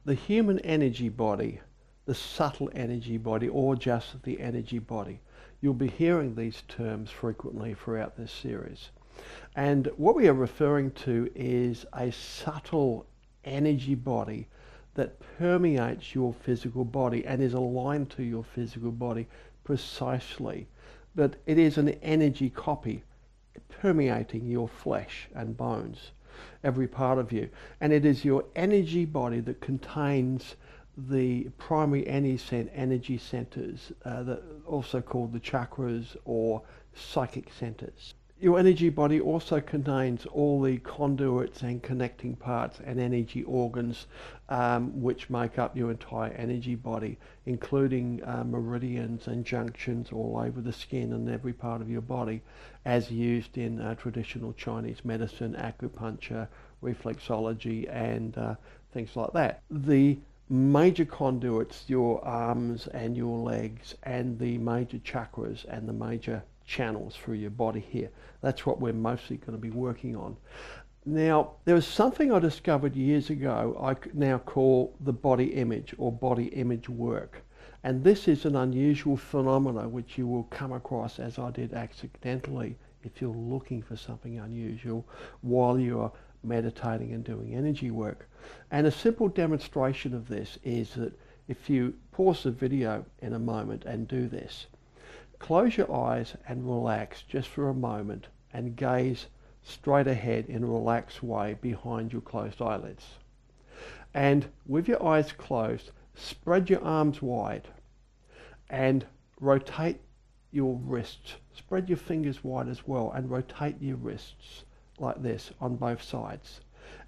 the human energy body, the subtle energy body, or just the energy body. You'll be hearing these terms frequently throughout this series. And what we are referring to is a subtle energy body that permeates your physical body and is aligned to your physical body precisely. But it is an energy copy permeating your flesh and bones, every part of you. And it is your energy body that contains the primary energy centers, that also called the chakras or psychic centers. Your energy body also contains all the conduits and connecting parts and energy organs, which make up your entire energy body, including meridians and junctions all over the skin and every part of your body, as used in traditional Chinese medicine, acupuncture, reflexology, and things like that. The major conduits, your arms and your legs, and the major chakras and the major channels through your body here. That's what we're mostly going to be working on. Now, there was something I discovered years ago I now call the body image or body image work. And this is an unusual phenomena which you will come across, as I did accidentally, if you're looking for something unusual while you're meditating and doing energy work. And a simple demonstration of this is that if you pause the video in a moment and do this, close your eyes and relax just for a moment and gaze straight ahead in a relaxed way behind your closed eyelids. And with your eyes closed, spread your arms wide and rotate your wrists. Spread your fingers wide as well and rotate your wrists like this on both sides.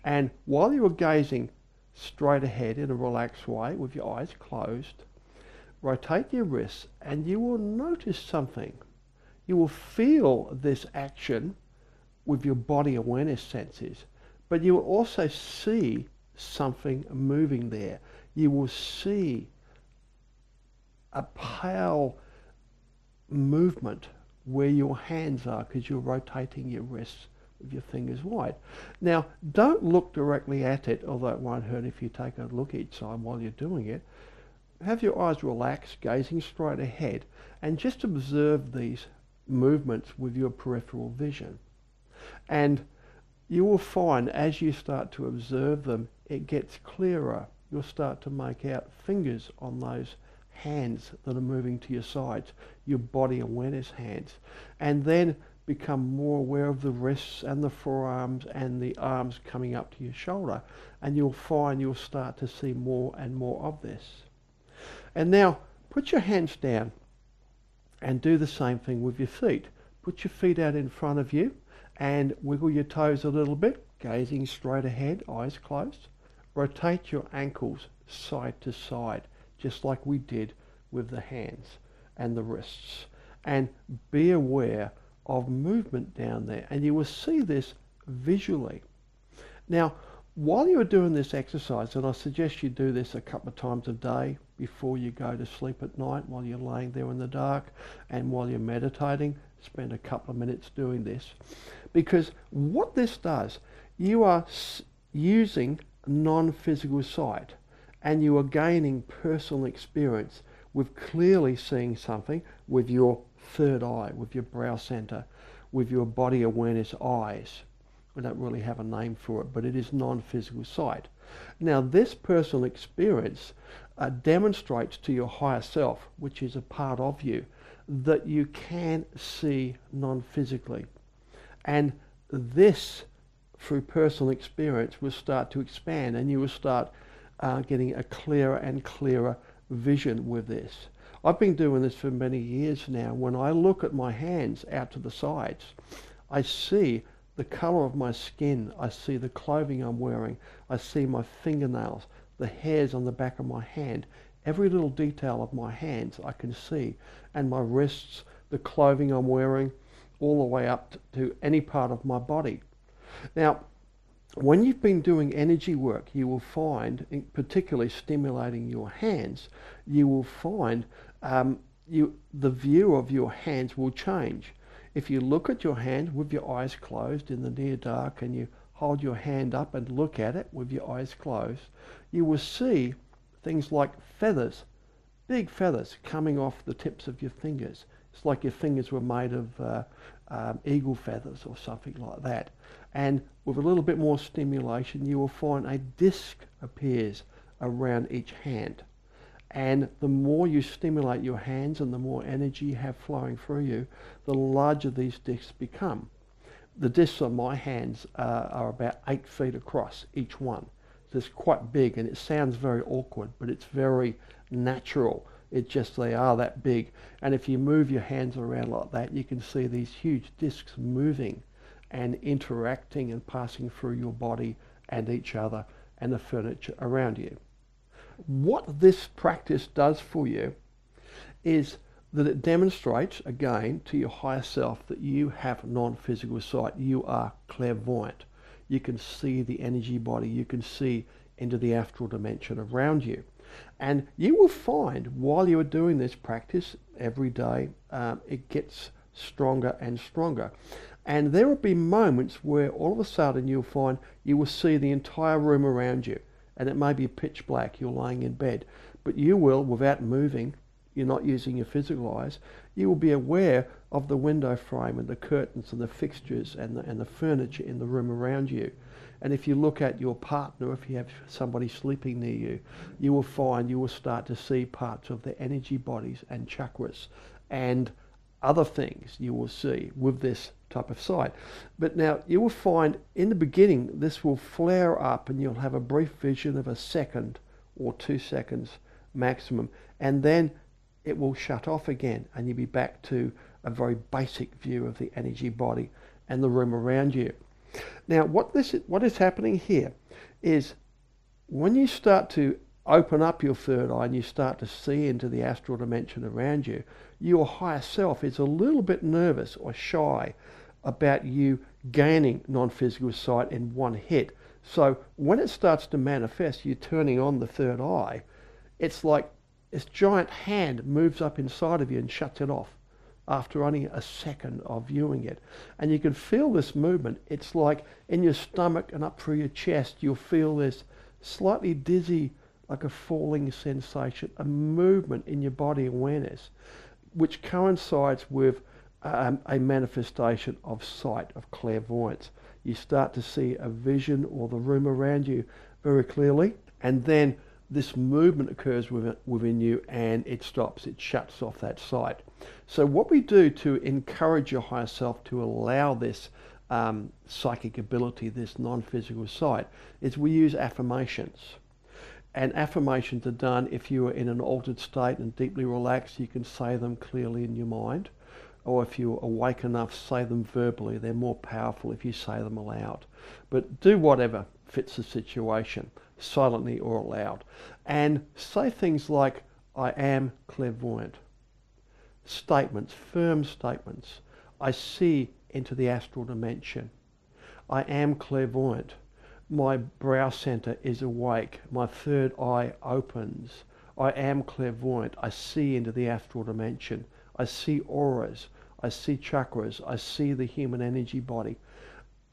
And while you are gazing straight ahead in a relaxed way with your eyes closed, rotate your wrists and you will notice something. You will feel this action with your body awareness senses, but you will also see something moving there. You will see a pale movement where your hands are because you're rotating your wrists with your fingers wide. Now, don't look directly at it, although it won't hurt if you take a look each side while you're doing it. Have your eyes relaxed, gazing straight ahead, and just observe these movements with your peripheral vision. And you will find as you start to observe them, it gets clearer. You'll start to make out fingers on those hands that are moving to your sides, your body awareness hands, and then become more aware of the wrists and the forearms and the arms coming up to your shoulder, and you'll find you'll start to see more and more of this. And now put your hands down and do the same thing with your feet. Put your feet out in front of you and wiggle your toes a little bit, gazing straight ahead, eyes closed. Rotate your ankles side to side, just like we did with the hands and the wrists. And be aware of movement down there, and you will see this visually. Now, while you are doing this exercise, and I suggest you do this a couple of times a day before you go to sleep at night, while you're laying there in the dark and while you're meditating, spend a couple of minutes doing this. Because what this does, you are using non-physical sight and you are gaining personal experience with clearly seeing something with your third eye, with your brow center, with your body awareness eyes. We don't really have a name for it, but it is non-physical sight. Now, this personal experience demonstrates to your higher self, which is a part of you, that you can see non-physically. And this, through personal experience, will start to expand, and you will start getting a clearer and clearer vision with this. I've been doing this for many years now. When I look at my hands out to the sides, I see the color of my skin, I see the clothing I'm wearing, I see my fingernails, the hairs on the back of my hand. Every little detail of my hands I can see, and my wrists, the clothing I'm wearing, all the way up to any part of my body. Now, when you've been doing energy work, you will find, particularly stimulating your hands, you will find the view of your hands will change. If you look at your hand with your eyes closed in the near dark and you hold your hand up and look at it with your eyes closed, you will see things like feathers, big feathers coming off the tips of your fingers. It's like your fingers were made of eagle feathers or something like that. And with a little bit more stimulation, you will find a disc appears around each hand. And the more you stimulate your hands and the more energy you have flowing through you, the larger these discs become. The discs on my hands are about 8 feet across, each one. So it's quite big, and it sounds very awkward, but it's very natural. It's just they are that big. And if you move your hands around like that, you can see these huge discs moving and interacting and passing through your body and each other and the furniture around you. What this practice does for you is that it demonstrates, again, to your higher self that you have non-physical sight. You are clairvoyant. You can see the energy body. You can see into the astral dimension around you. And you will find while you are doing this practice every day, it gets stronger and stronger. And there will be moments where all of a sudden you'll find you will see the entire room around you. And it may be pitch black, you're lying in bed. But you will, without moving, you're not using your physical eyes, you will be aware of the window frame and the curtains and the fixtures and the furniture in the room around you. And if you look at your partner, if you have somebody sleeping near you, you will find you will start to see parts of their energy bodies and chakras and other things you will see with this type of sight. But now you will find in the beginning this will flare up and you'll have a brief vision of a second or 2 seconds maximum, and then it will shut off again and you'll be back to a very basic view of the energy body and the room around you. Now what is happening here is when you start to open up your third eye and you start to see into the astral dimension around you, your higher self is a little bit nervous or shy about you gaining non-physical sight in one hit. So when it starts to manifest, you turning on the third eye, it's like this giant hand moves up inside of you and shuts it off after only a second of viewing it. And you can feel this movement. It's like in your stomach and up through your chest, you'll feel this slightly dizzy, like a falling sensation, a movement in your body awareness, which coincides with a manifestation of sight, of clairvoyance. You start to see a vision or the room around you very clearly, and then this movement occurs within you and it stops, it shuts off that sight. So what we do to encourage your higher self to allow this psychic ability, this non-physical sight, is we use affirmations. And affirmations are done if you are in an altered state and deeply relaxed, you can say them clearly in your mind. Or if you're awake enough, say them verbally. They're more powerful if you say them aloud. But do whatever fits the situation, silently or aloud. And say things like, I am clairvoyant. Statements, firm statements. I see into the astral dimension. I am clairvoyant. My brow center is awake. My third eye opens. I am clairvoyant. I see into the astral dimension. I see auras. I see chakras. I see the human energy body.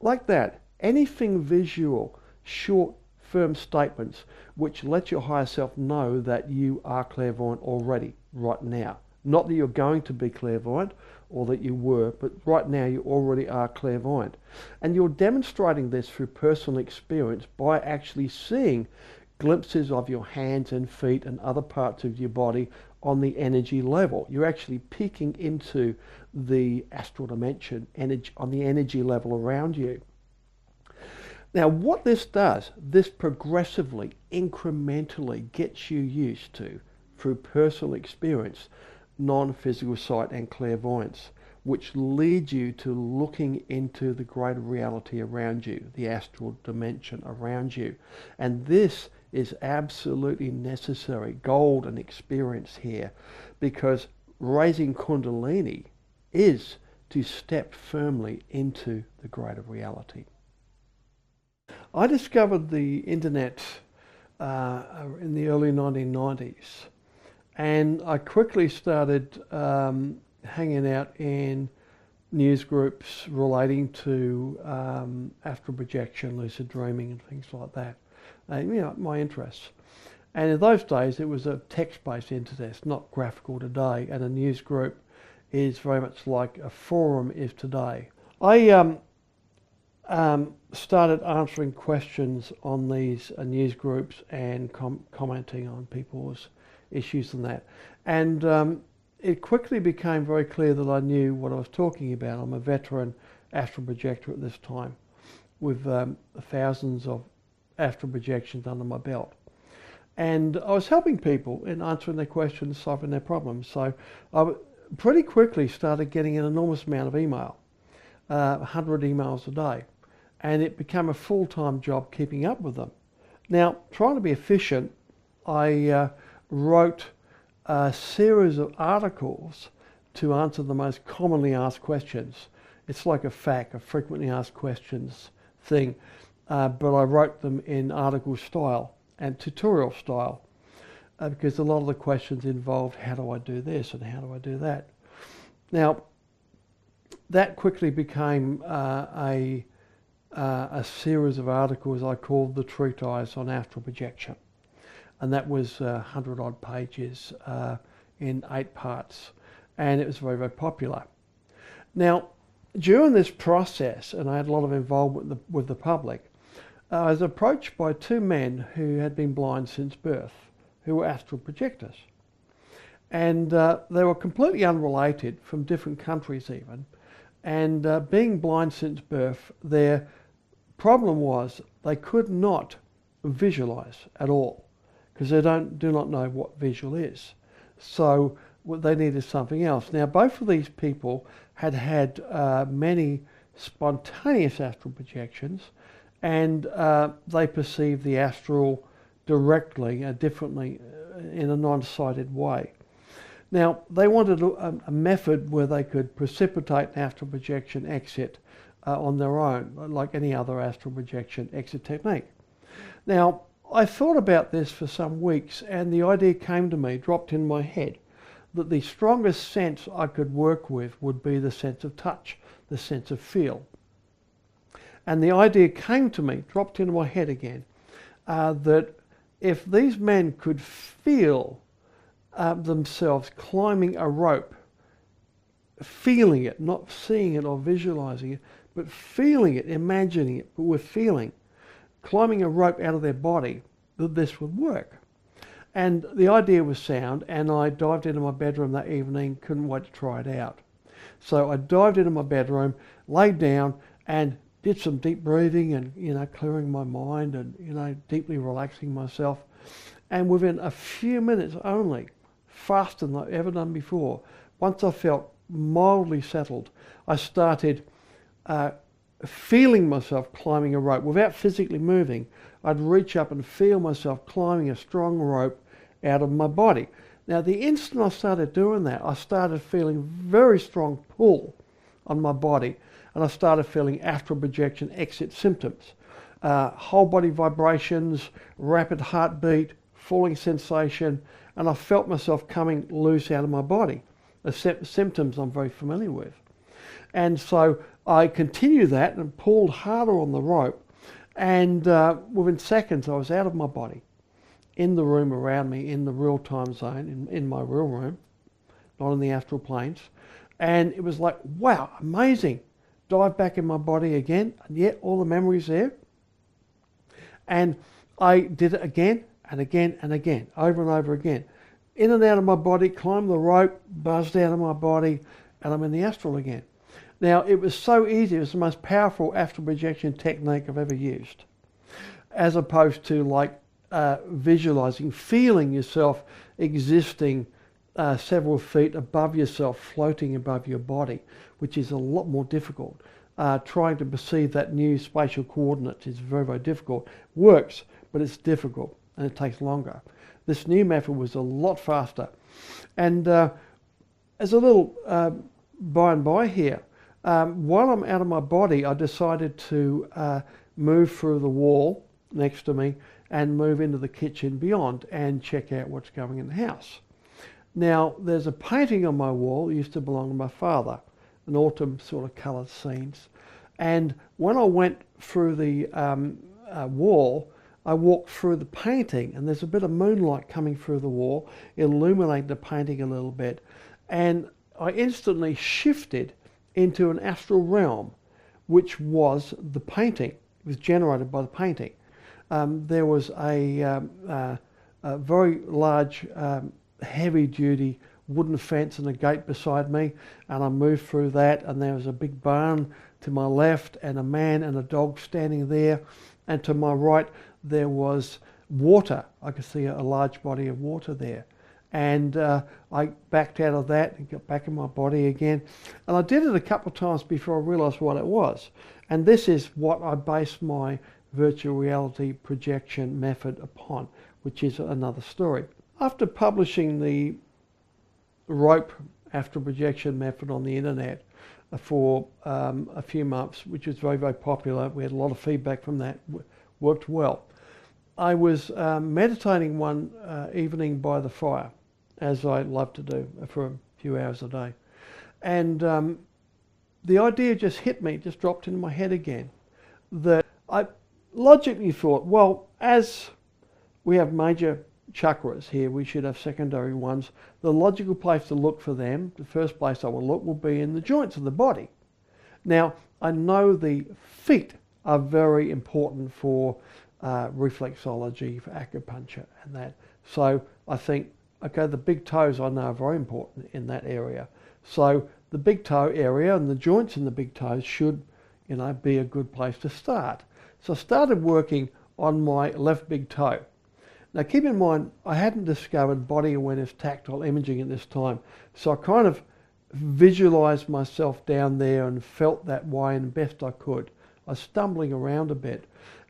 Like that. Anything visual, short, firm statements which let your higher self know that you are clairvoyant already, right now. Not that you're going to be clairvoyant or that you were, but right now you already are clairvoyant. And you're demonstrating this through personal experience by actually seeing glimpses of your hands and feet and other parts of your body on the energy level. You're actually peeking into the astral dimension on the energy level around you. Now what this does, this progressively, incrementally gets you used to, through personal experience, non-physical sight and clairvoyance, which leads you to looking into the greater reality around you, the astral dimension around you. And this is absolutely necessary, golden experience here, because raising Kundalini is to step firmly into the greater reality. I discovered the internet in the early 1990s, and I quickly started hanging out in news groups relating to astral projection, lucid dreaming and things like that. My interests. And in those days it was a text-based internet, not graphical today, and a news group is very much like a forum is today. I started answering questions on these news groups and commenting on people's issues and that. And it quickly became very clear that I knew what I was talking about. I'm a veteran astral projector at this time with thousands of astral projections under my belt. And I was helping people in answering their questions, solving their problems. So I pretty quickly started getting an enormous amount of email, 100 emails a day. And it became a full-time job keeping up with them. Now, trying to be efficient, I wrote a series of articles to answer the most commonly asked questions. It's like a FAQ, a frequently asked questions thing, but I wrote them in article style and tutorial style because a lot of the questions involved how do I do this and how do I do that. Now, that quickly became a series of articles I called the Treatise on Astral Projection. And that was 100 odd pages in 8 parts. And it was very, very popular. Now, during this process, and I had a lot of involvement with the public, I was approached by 2 men who had been blind since birth, who were astral projectors. And they were completely unrelated, from different countries even. And being blind since birth, their problem was they could not visualize at all because they do not know what visual is. So they needed something else. Now, both of these people had had many spontaneous astral projections, and they perceived the astral directly, differently, in a non-sighted way. Now, they wanted a method where they could precipitate an astral projection exit on their own, like any other astral projection exit technique. Now, I thought about this for some weeks, and the idea came to me, dropped in my head, that the strongest sense I could work with would be the sense of touch, the sense of feel. And the idea came to me, dropped into my head again, that if these men could feel themselves climbing a rope, feeling it, not seeing it or visualizing it, but feeling it, imagining it, but with feeling, climbing a rope out of their body, that this would work. And the idea was sound, and I dived into my bedroom that evening, couldn't wait to try it out. So I dived into my bedroom, laid down, and did some deep breathing and, clearing my mind and, deeply relaxing myself. And within a few minutes only, faster than I've ever done before, once I felt mildly settled, I started feeling myself climbing a rope. Without physically moving, I'd reach up and feel myself climbing a strong rope out of my body. Now, the instant I started doing that, I started feeling very strong pull on my body, and I started feeling astral projection exit symptoms. Whole body vibrations, rapid heartbeat, falling sensation, and I felt myself coming loose out of my body. The symptoms I'm very familiar with. And so I continued that and pulled harder on the rope, and within seconds I was out of my body, in the room around me, in the real time zone, in my real room, not in the astral planes. And it was like, wow, amazing. Dive back in my body again, and yet all the memories there. And I did it again and again and again, over and over again. In and out of my body, climbed the rope, buzzed out of my body, and I'm in the astral again. Now, it was so easy. It was the most powerful astral projection technique I've ever used, as opposed to like visualizing, feeling yourself existing several feet above yourself, floating above your body, which is a lot more difficult. Trying to perceive that new spatial coordinates is very, very difficult. Works, but it's difficult and it takes longer. This new method was a lot faster. And as a little by and by here, while I'm out of my body, I decided to move through the wall next to me and move into the kitchen beyond and check out what's going in the house. Now, there's a painting on my wall that used to belong to my father, an autumn sort of coloured scenes. And when I went through the wall, I walked through the painting, and there's a bit of moonlight coming through the wall, illuminating the painting a little bit. And I instantly shifted into an astral realm, which was the painting. It was generated by the painting. There was a very large, heavy-duty wooden fence and a gate beside me, and I moved through that, and there was a big barn to my left and a man and a dog standing there, and to my right there was water. I could see a large body of water there, and I backed out of that and got back in my body again, and I did it a couple of times before I realised what it was. And this is what I base my virtual reality projection method upon, which is another story. After publishing the rope astral projection method on the internet for a few months, which was very, very popular, we had a lot of feedback from that, worked well. I was meditating one evening by the fire, as I love to do for a few hours a day. And the idea just hit me, just dropped into my head again, that I logically thought, well, as we have major chakras here, we should have secondary ones. The logical place to look for them, the first place I will look, will be in the joints of the body. Now, I know the feet are very important for reflexology, for acupuncture and that. So I think, okay, the big toes I know are very important in that area. So the big toe area and the joints in the big toes should, be a good place to start. So I started working on my left big toe. Now keep in mind, I hadn't discovered body awareness tactile imaging at this time, so I kind of visualized myself down there and felt that way and best I could. I was stumbling around a bit,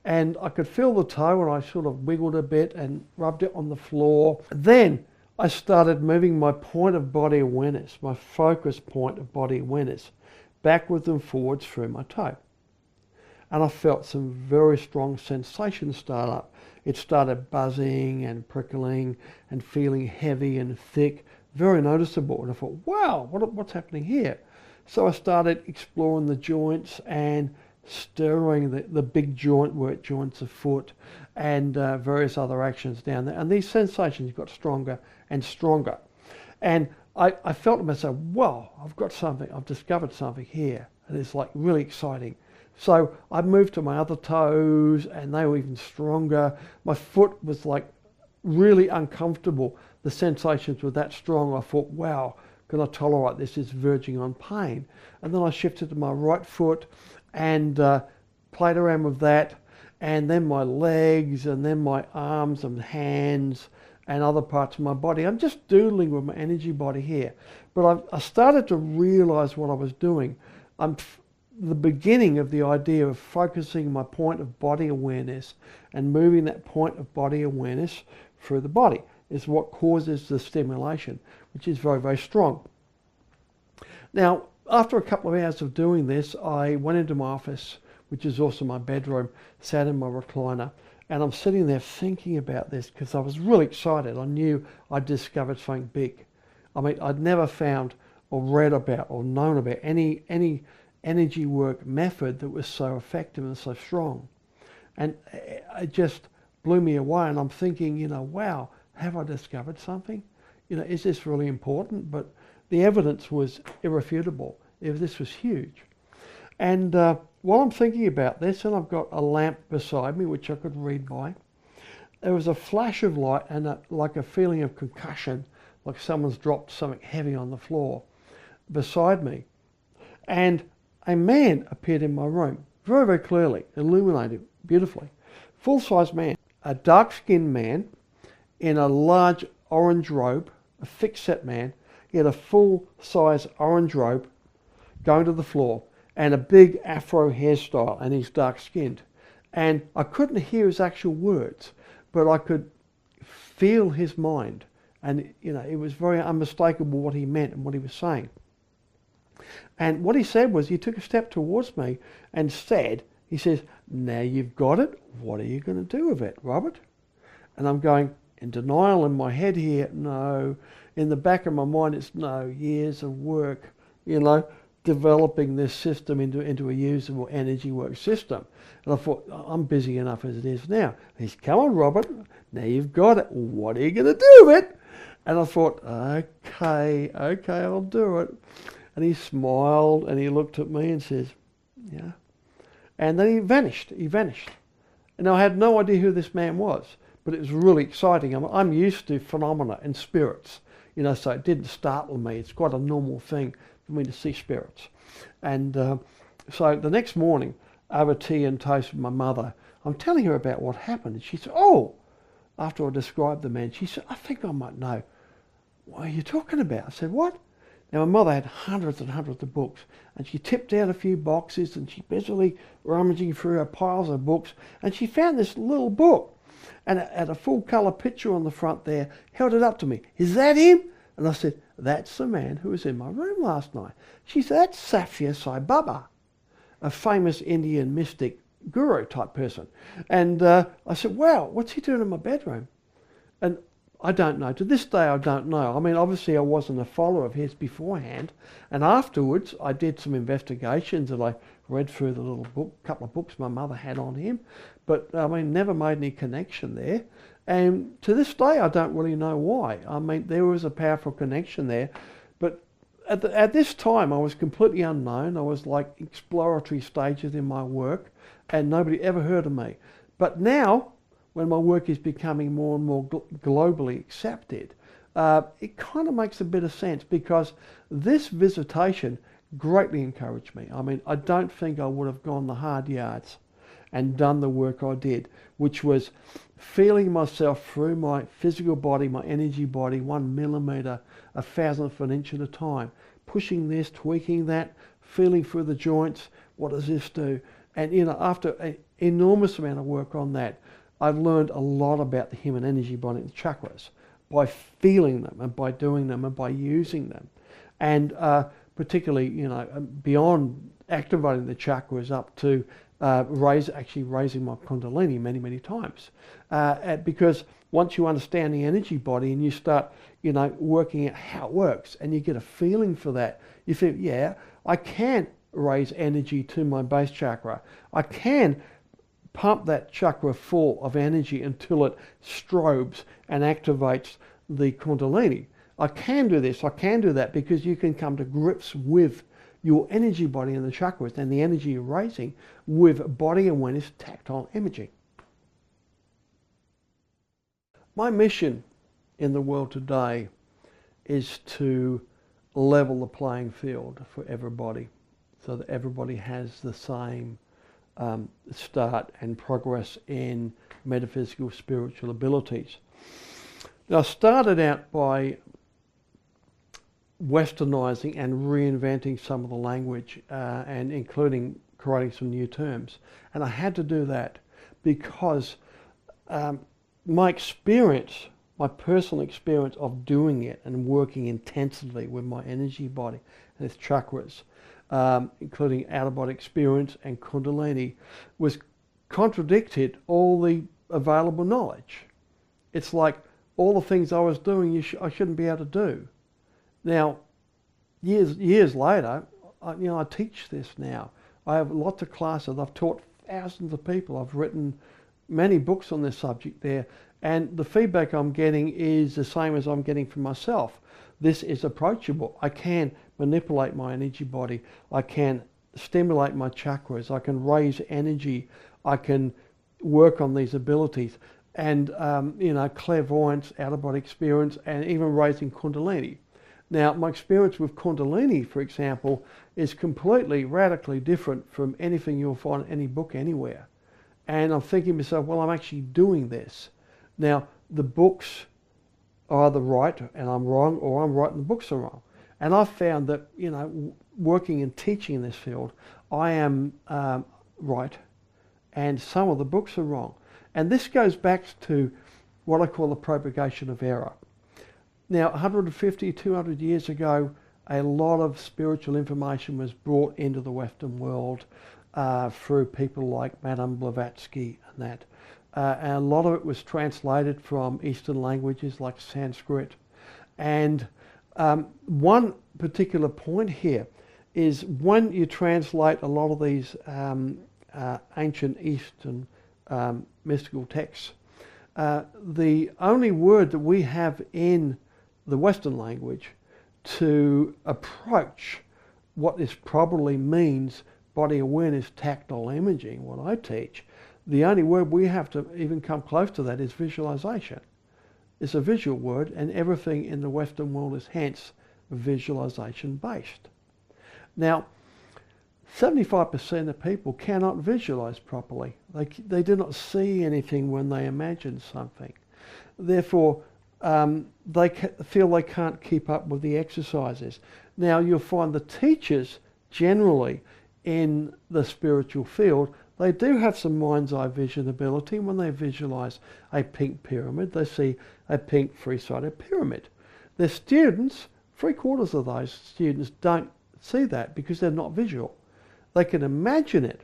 and I could feel the toe, and I sort of wiggled a bit and rubbed it on the floor. Then I started moving my point of body awareness, my focus point of body awareness, backwards and forwards through my toe. And I felt some very strong sensations start up. It started buzzing and prickling and feeling heavy and thick, very noticeable. And I thought, wow, what's happening here? So I started exploring the joints and stirring the big joints of foot and various other actions down there. And these sensations got stronger and stronger. And I felt to myself, wow, I've got something, I've discovered something here. And it's like really exciting. So I moved to my other toes and they were even stronger. My foot was like really uncomfortable. The sensations were that strong. I thought, wow, can I tolerate this? It's verging on pain. And then I shifted to my right foot and played around with that. And then my legs and then my arms and hands and other parts of my body. I'm just doodling with my energy body here. But I started to realize what I was doing. The beginning of the idea of focusing my point of body awareness and moving that point of body awareness through the body is what causes the stimulation, which is very, very strong. Now, after a couple of hours of doing this, I went into my office, which is also my bedroom, sat in my recliner, and I'm sitting there thinking about this because I was really excited. I knew I'd discovered something big. I mean, I'd never found or read about or known about any energy work method that was so effective and so strong. And it just blew me away, and I'm thinking, wow, have I discovered something? Is this really important? But the evidence was irrefutable. This was huge. And while I'm thinking about this, and I've got a lamp beside me which I could read by, there was a flash of light and like a feeling of concussion, like someone's dropped something heavy on the floor beside me. And a man appeared in my room, very, very clearly, illuminated beautifully. Full-size man, a dark-skinned man in a large orange robe, a thick-set man. He had a full-size orange robe going to the floor and a big afro hairstyle, and he's dark-skinned. And I couldn't hear his actual words, but I could feel his mind. And, it was very unmistakable what he meant and what he was saying. And what he said was, he took a step towards me and he says, now you've got it, what are you going to do with it, Robert? And I'm going, in denial in my head here, no. In the back of my mind, it's no, years of work, developing this system into a usable energy work system. And I thought, I'm busy enough as it is now. He said, come on, Robert, now you've got it. What are you going to do with it? And I thought, okay, I'll do it. And he smiled and he looked at me and says, yeah. And then he vanished. And I had no idea who this man was, but it was really exciting. I'm used to phenomena and spirits, so it didn't startle me. It's quite a normal thing for me to see spirits. And so the next morning, over tea and toast with my mother, I'm telling her about what happened. And she said, oh, after I described the man, she said, I think I might know. What are you talking about? I said, what? Now, my mother had hundreds and hundreds of books, and she tipped out a few boxes, and she busily rummaging through her piles of books, and she found this little book, and it had a full colour picture on the front there, held it up to me. Is that him? And I said, that's the man who was in my room last night. She said, that's Sathya Sai Baba, a famous Indian mystic guru type person. And I said, wow, what's he doing in my bedroom? And I don't know. To this day, I don't know. I mean, obviously, I wasn't a follower of his beforehand. And afterwards, I did some investigations and I read through the little book, couple of books my mother had on him. But, I mean, never made any connection there. And to this day, I don't really know why. I mean, there was a powerful connection there. But at this time, I was completely unknown. I was like exploratory stages in my work and nobody ever heard of me. But now, when my work is becoming more and more globally accepted, it kind of makes a bit of sense because this visitation greatly encouraged me. I mean, I don't think I would have gone the hard yards and done the work I did, which was feeling myself through my physical body, my energy body, 1 millimeter, 1,000th of an inch at a time, pushing this, tweaking that, feeling through the joints, what does this do? And, after an enormous amount of work on that, I've learned a lot about the human energy body and the chakras by feeling them and by doing them and by using them. And particularly, beyond activating the chakras up to raising my Kundalini many, many times. Because once you understand the energy body and you start, working out how it works and you get a feeling for that, you think, yeah, I can raise energy to my base chakra. I can pump that chakra full of energy until it strobes and activates the Kundalini. I can do this, I can do that, because you can come to grips with your energy body and the chakras and the energy you're raising with body awareness tactile imaging. My mission in the world today is to level the playing field for everybody so that everybody has the same start and progress in metaphysical spiritual abilities. Now, I started out by westernizing and reinventing some of the language and including creating some new terms. And I had to do that because my experience, my personal experience of doing it and working intensively with my energy body and its chakras, including out-of-body experience and Kundalini, was contradicted all the available knowledge. It's like all the things I was doing I shouldn't be able to do. Now, years later, I teach this now. I have lots of classes. I've taught thousands of people. I've written many books on this subject there, and the feedback I'm getting is the same as I'm getting from myself. This is approachable. I can manipulate my energy body. I can stimulate my chakras. I can raise energy. I can work on these abilities. And, clairvoyance, out-of-body experience, and even raising Kundalini. Now, my experience with Kundalini, for example, is completely, radically different from anything you'll find in any book anywhere. And I'm thinking to myself, well, I'm actually doing this. Now, the books are either right and I'm wrong, or I'm right and the books are wrong. And I've found that, working and teaching in this field, I am right and some of the books are wrong. And this goes back to what I call the propagation of error. Now, 150, 200 years ago, a lot of spiritual information was brought into the Western world through people like Madame Blavatsky and that. And a lot of it was translated from Eastern languages like Sanskrit. And one particular point here is when you translate a lot of these ancient Eastern mystical texts, the only word that we have in the Western language to approach what this probably means, body awareness, tactile imaging, what I teach, the only word we have to even come close to that is visualization. It's a visual word, and everything in the Western world is hence visualization based. Now, 75% of people cannot visualize properly. They do not see anything when they imagine something. Therefore, they feel they can't keep up with the exercises. Now, you'll find the teachers generally in the spiritual field, they do have some mind's eye vision ability. When they visualize a pink pyramid, they see a pink three-sided pyramid. Their students, 3/4 of those students don't see that because they're not visual. They can imagine it,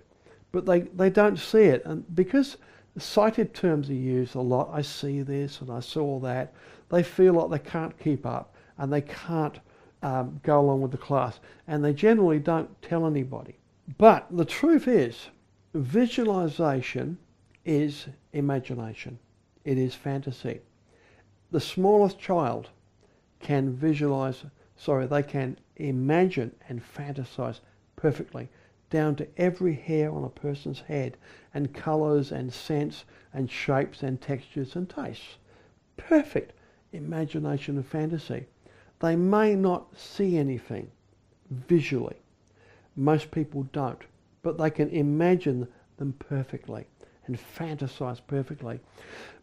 but they don't see it. And because sighted terms are used a lot, I see this and I saw that, they feel like they can't keep up and they can't go along with the class. And they generally don't tell anybody. But the truth is, visualization is imagination. It is fantasy. The smallest child can they can imagine and fantasize perfectly, down to every hair on a person's head, and colours and scents and shapes and textures and tastes. Perfect imagination and fantasy. They may not see anything visually. Most people don't, but they can imagine them perfectly and fantasize perfectly.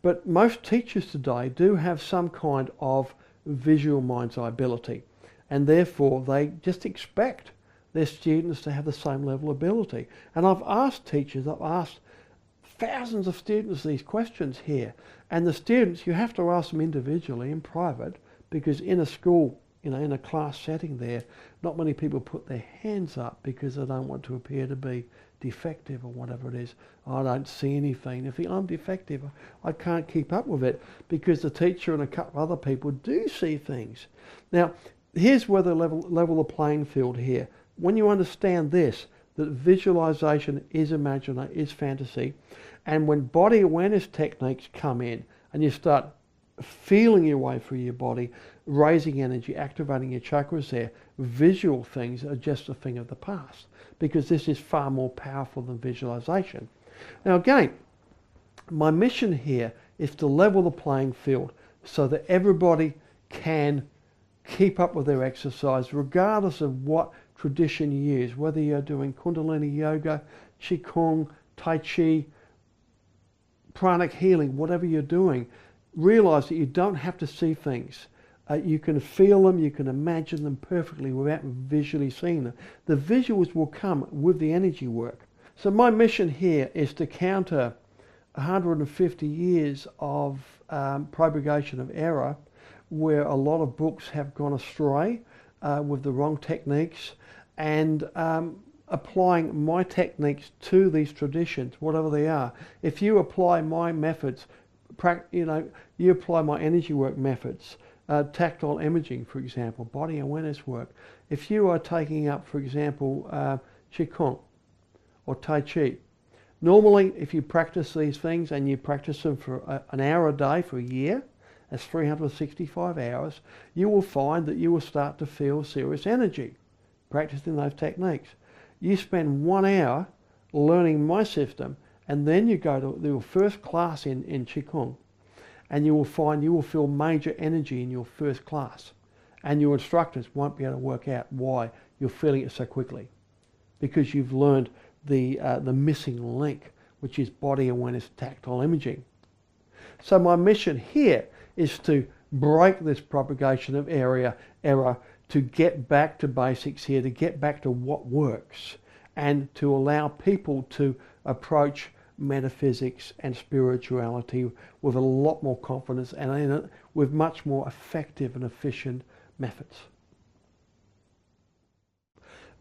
But most teachers today do have some kind of visual mind's eye ability, and therefore they just expect their students to have the same level of ability. And I've asked thousands of students these questions here, and the students, you have to ask them individually in private, because in a school, in a class setting there, not many people put their hands up because they don't want to appear to be defective or whatever it is. I don't see anything. If I'm defective, I can't keep up with it, because the teacher and a couple of other people do see things. Now, here's where the level the playing field here. When you understand this, that visualization is imagination, is fantasy, and when body awareness techniques come in and you start feeling your way through your body, raising energy, activating your chakras there, visual things are just a thing of the past, because this is far more powerful than visualization. Now again, my mission here is to level the playing field so that everybody can keep up with their exercise regardless of what tradition you use, whether you're doing Kundalini yoga, Qigong, Tai Chi, pranic healing, whatever you're doing. Realize that you don't have to see things. You can feel them, you can imagine them perfectly without visually seeing them. The visuals will come with the energy work. So my mission here is to counter 150 years of propagation of error, where a lot of books have gone astray with the wrong techniques, and applying my techniques to these traditions, whatever they are. If you apply my methods, you apply my energy work methods, tactile imaging, for example, body awareness work. If you are taking up, for example, Qigong or Tai Chi, normally if you practice these things and you practice them for an hour a day for a year, that's 365 hours, you will find that you will start to feel serious energy practicing those techniques. You spend 1 hour learning my system, and then you go to your first class in Qigong, and you will find you will feel major energy in your first class, and your instructors won't be able to work out why you're feeling it so quickly, because you've learned the missing link, which is body awareness, tactile imaging. So my mission here is to break this propagation of error, to get back to basics here, to get back to what works, and to allow people to approach metaphysics and spirituality with a lot more confidence and with much more effective and efficient methods.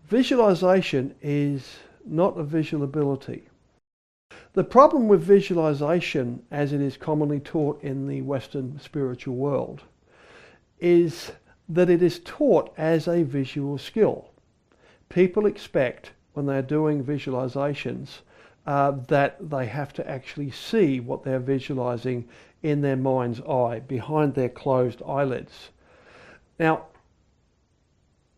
Visualization is not a visual ability. The problem with visualization, as it is commonly taught in the Western spiritual world, is that it is taught as a visual skill. People expect when they're doing visualizations that they have to actually see what they're visualizing in their mind's eye, behind their closed eyelids. Now,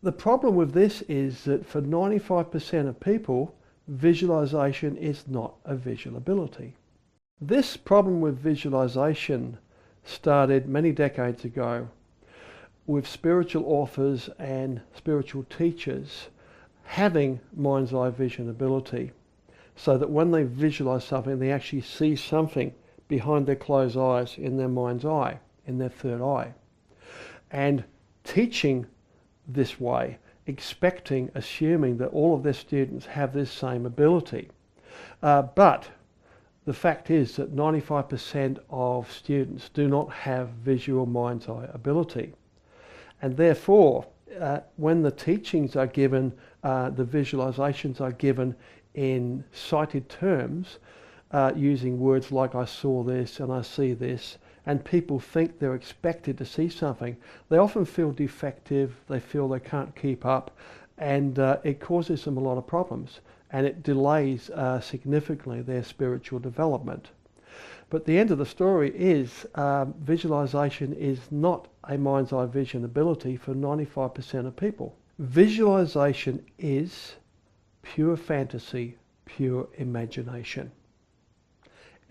the problem with this is that for 95% of people, visualization is not a visual ability. This problem with visualization started many decades ago with spiritual authors and spiritual teachers having mind's eye vision ability, so that when they visualize something, they actually see something behind their closed eyes in their mind's eye, in their third eye. And teaching this way, expecting, assuming that all of their students have this same ability. But the fact is that 95% of students do not have visual mind's eye ability. And therefore, when the teachings are given, the visualizations are given in cited terms, using words like I saw this and I see this, and people think they're expected to see something, they often feel defective, they feel they can't keep up, and it causes them a lot of problems, and it delays significantly their spiritual development. But the end of the story is visualization is not a mind's eye vision ability for 95% of people. Visualization is pure fantasy, pure imagination.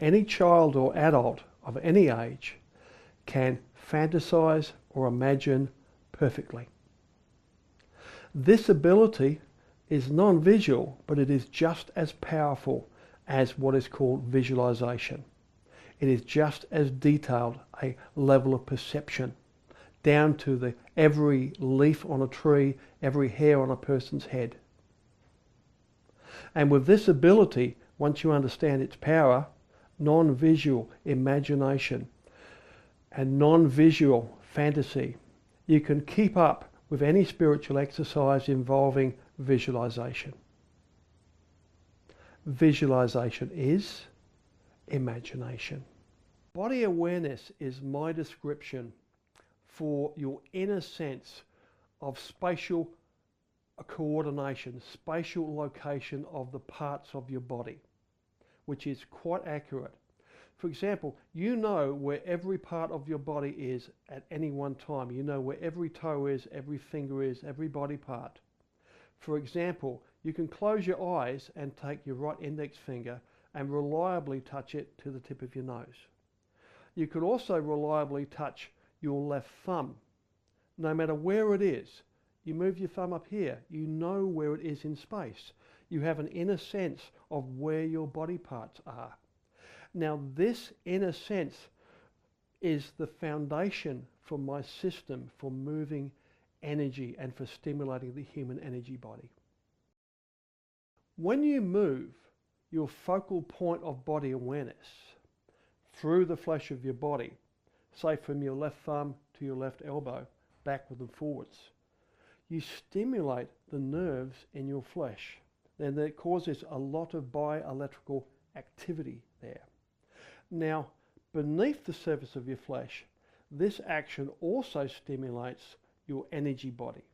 Any child or adult of any age can fantasize or imagine perfectly. This ability is non-visual, but it is just as powerful as what is called visualization. It is just as detailed a level of perception, down to every leaf on a tree, every hair on a person's head. And with this ability, once you understand its power, non-visual imagination and non-visual fantasy, you can keep up with any spiritual exercise involving visualization. Visualization is imagination. Body awareness is my description for your inner sense of spatial coordination, spatial location of the parts of your body, which is quite accurate. For example, you know where every part of your body is at any one time. You know where every toe is, every finger is, every body part. For example, you can close your eyes and take your right index finger and reliably touch it to the tip of your nose. You could also reliably touch your left thumb. No matter where it is, you move your thumb up here, you know where it is in space. You have an inner sense of where your body parts are. Now, this inner sense is the foundation for my system for moving energy and for stimulating the human energy body. When you move your focal point of body awareness through the flesh of your body, say from your left thumb to your left elbow, backward and forwards, you stimulate the nerves in your flesh. Then that causes a lot of bioelectrical activity there. Now, beneath the surface of your flesh, this action also stimulates your energy body.